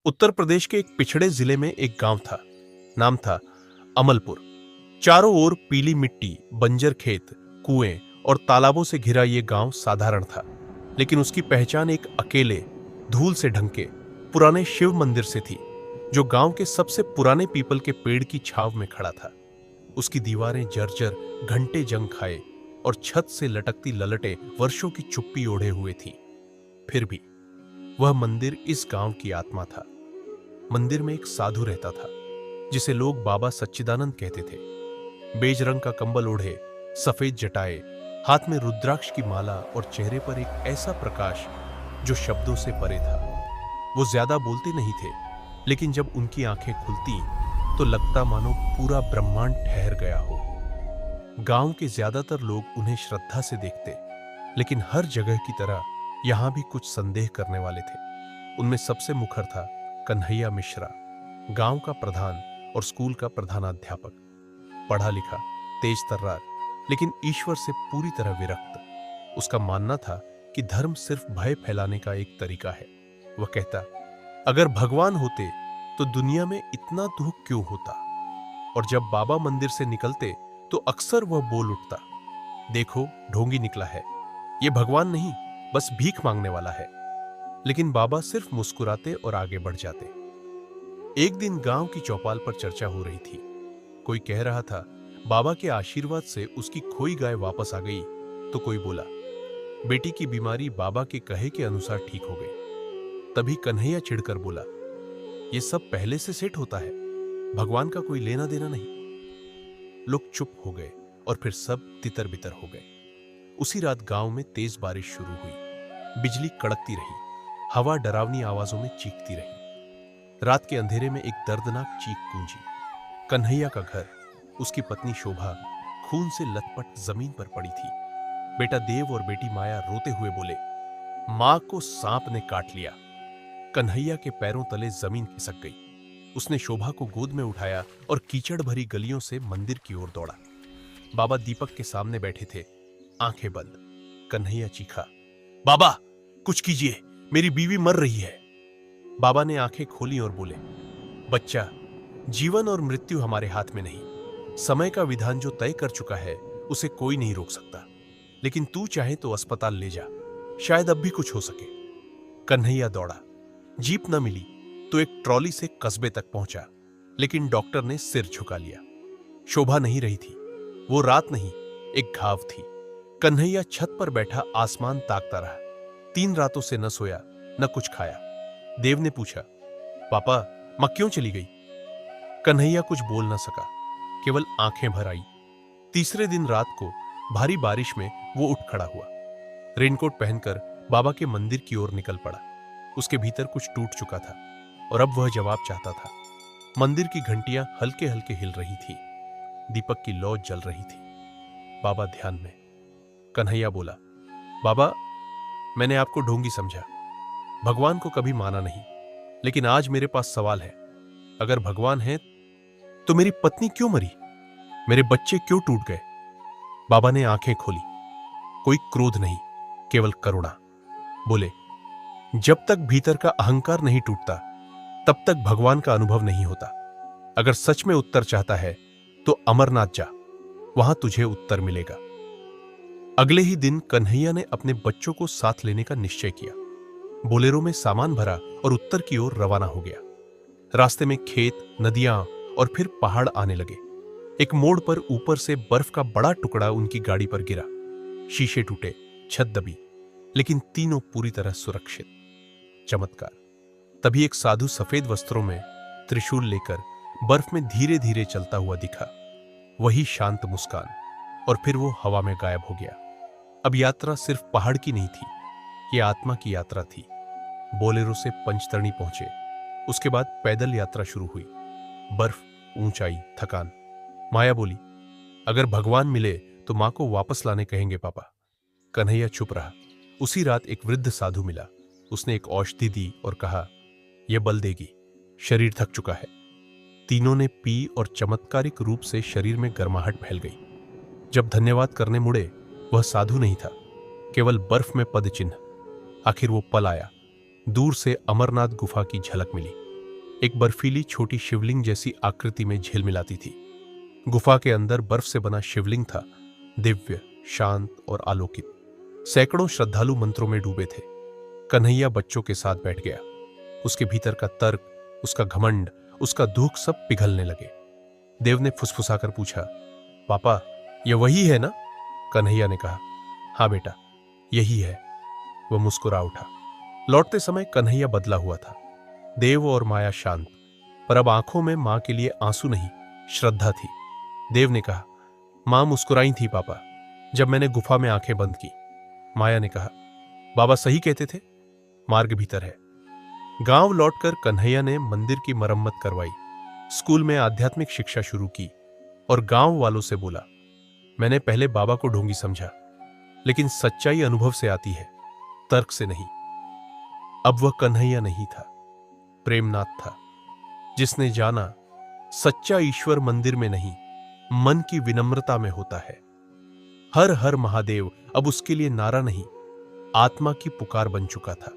उत्तर प्रदेश के एक पिछड़े जिले में एक गांव था। नाम था अमलपुर। चारों ओर पीली मिट्टी, बंजर खेत, कुएं और तालाबों से घिरा यह गांव साधारण था, लेकिन उसकी पहचान एक अकेले, धूल से ढंके पुराने शिव मंदिर से थी, जो गांव के सबसे पुराने पीपल के पेड़ की छाव में खड़ा था। उसकी दीवारें जर्जर, घंटे जंग खाए और छत से लटकती ललटें वर्षों की चुप्पी ओढ़े हुए थीं। फिर भी वह मंदिर इस गांव की आत्मा था। मंदिर में एक साधु रहता था, जिसे लोग बाबा सच्चिदानंद कहते थे। बेज रंग का कंबल ओढ़े, सफेद जटाए, हाथ में रुद्राक्ष की माला और चेहरे पर एक ऐसा प्रकाश जो शब्दों से परे था। वो ज्यादा बोलते नहीं थे, लेकिन जब उनकी आंखें खुलती तो लगता मानो पूरा ब्रह्मांड ठहर गया हो। गांव के ज्यादातर लोग उन्हें श्रद्धा से देखते, लेकिन हर जगह की तरह यहां भी कुछ संदेह करने वाले थे। उनमें सबसे मुखर था कन्हैया मिश्रा, गांव का प्रधान और स्कूल का प्रधानाध्यापक। पढ़ा लिखा, तेज तर्रार, लेकिन ईश्वर से पूरी तरह विरक्त। उसका मानना था कि धर्म सिर्फ भय फैलाने का एक तरीका है। वह कहता, अगर भगवान होते तो दुनिया में इतना दुख क्यों होता। और जब बाबा मंदिर से निकलते तो अक्सर वह बोल उठता, देखो ढोंगी निकला है, यह भगवान नहीं, बस भीख मांगने वाला है। लेकिन बाबा सिर्फ मुस्कुराते और आगे बढ़ जाते। एक दिन गांव की चौपाल पर चर्चा हो रही थी। कोई कह रहा था बाबा के आशीर्वाद से उसकी खोई गाय वापस आ गई, तो कोई बोला बेटी की बीमारी बाबा के कहे के अनुसार ठीक हो गई। तभी कन्हैया चिढ़कर बोला, यह सब पहले से सेट होता है, भगवान का कोई लेना देना नहीं। लोग चुप हो गए और फिर सब तितर बितर हो गए। उसी रात गांव में तेज बारिश शुरू हुई। बिजली कड़कती रही, हवा डरावनी आवाजों में चीखती रही। रात के अंधेरे में एक दर्दनाक चीख गूंजी। कन्हैया का घर, उसकी पत्नी शोभा खून से लथपथ जमीन पर पड़ी थी। बेटा देव और बेटी माया रोते हुए बोले, मां को सांप ने काट लिया। कन्हैया के पैरों तले जमीन खिसक गई। उसने शोभा को गोद में उठाया और कीचड़ भरी गलियों से मंदिर की ओर दौड़ा। बाबा दीपक के सामने बैठे थे, आंखें बंद। कन्हैया चीखा, बाबा कुछ कीजिए, मेरी बीवी मर रही है। बाबा ने आंखें खोली और बोले, बच्चा, जीवन और मृत्यु हमारे हाथ में नहीं। समय का विधान जो तय कर चुका है उसे कोई नहीं रोक सकता। लेकिन तू चाहे तो अस्पताल ले जा, शायद अब भी कुछ हो सके। कन्हैया दौड़ा। जीप न मिली तो एक ट्रॉली से कस्बे तक पहुंचा, लेकिन डॉक्टर ने सिर झुका लिया। शोभा नहीं रही थी। वो रात नहीं, एक घाव थी। कन्हैया छत पर बैठा आसमान ताकता रहा। 3 रातों से न सोया, न कुछ खाया। देव ने पूछा, पापा मां क्यों चली गई। कन्हैया कुछ बोल न सका, केवल आंखें भर आई। तीसरे दिन रात को भारी बारिश में वो उठ खड़ा हुआ। रेनकोट पहनकर बाबा के मंदिर की ओर निकल पड़ा। उसके भीतर कुछ टूट चुका था और अब वह जवाब चाहता था। मंदिर की घंटियां हल्के हल्के हिल रही थी। दीपक की लौ जल रही थी। बाबा ध्यान में। कन्हैया बोला, बाबा मैंने आपको ढोंगी समझा, भगवान को कभी माना नहीं, लेकिन आज मेरे पास सवाल है। अगर भगवान है तो मेरी पत्नी क्यों मरी, मेरे बच्चे क्यों टूट गए। बाबा ने आंखें खोली। कोई क्रोध नहीं, केवल करुणा। बोले, जब तक भीतर का अहंकार नहीं टूटता तब तक भगवान का अनुभव नहीं होता। अगर सच में उत्तर चाहता है तो अमरनाथ जा, वहां तुझे उत्तर मिलेगा। अगले ही दिन कन्हैया ने अपने बच्चों को साथ लेने का निश्चय किया। बोलेरो में सामान भरा और उत्तर की ओर रवाना हो गया। रास्ते में खेत, नदियां और फिर पहाड़ आने लगे। एक मोड़ पर ऊपर से बर्फ का बड़ा टुकड़ा उनकी गाड़ी पर गिरा। शीशे टूटे, छत दबी, लेकिन तीनों पूरी तरह सुरक्षित। चमत्कार। तभी एक साधु सफेद वस्त्रों में त्रिशूल लेकर बर्फ में धीरे धीरे चलता हुआ दिखा। वही शांत मुस्कान, और फिर वो हवा में गायब हो गया। अब यात्रा सिर्फ पहाड़ की नहीं थी, ये आत्मा की यात्रा थी। बोलेरो से पंचतरणी पहुंचे। उसके बाद पैदल यात्रा शुरू हुई। बर्फ, ऊंचाई, थकान। माया बोली, अगर भगवान मिले तो मां को वापस लाने कहेंगे पापा। कन्हैया चुप रहा। उसी रात एक वृद्ध साधु मिला। उसने एक औषधि दी और कहा, यह बल देगी, शरीर थक चुका है। तीनों ने पी और चमत्कारिक रूप से शरीर में गर्माहट फैल गई। जब धन्यवाद करने मुड़े, वह साधु नहीं था, केवल बर्फ में पद चिन्ह। आखिर वो पल आया। दूर से अमरनाथ गुफा की झलक मिली। एक बर्फीली छोटी शिवलिंग जैसी आकृति में झिलमिलाती थी। गुफा के अंदर बर्फ से बना शिवलिंग था, दिव्य, शांत और आलोकित। सैकड़ों श्रद्धालु मंत्रों में डूबे थे। कन्हैया बच्चों के साथ बैठ गया। उसके भीतर का तर्क, उसका घमंड, उसका दुख सब पिघलने लगे। देव ने फुसफुसाकर पूछा, पापा, ये वही है ना? कन्हैया ने कहा, हाँ बेटा, यही है। वह मुस्कुरा उठा। लौटते समय कन्हैया बदला हुआ था। देव और माया शांत, पर अब आंखों में मां के लिए आंसू नहीं, श्रद्धा थी। देव ने कहा, मां मुस्कुराई थी पापा, जब मैंने गुफा में आंखें बंद की। माया ने कहा, बाबा सही कहते थे, मार्ग भीतर है। गांव लौटकर कन्हैया ने मंदिर की मरम्मत करवाई, स्कूल में आध्यात्मिक शिक्षा शुरू की और गांव वालों से बोला, मैंने पहले बाबा को ढोंगी समझा, लेकिन सच्चाई अनुभव से आती है, तर्क से नहीं। अब वह कन्हैया नहीं था, प्रेमनाथ था, जिसने जाना सच्चा ईश्वर मंदिर में नहीं, मन की विनम्रता में होता है। हर हर महादेव अब उसके लिए नारा नहीं, आत्मा की पुकार बन चुका था।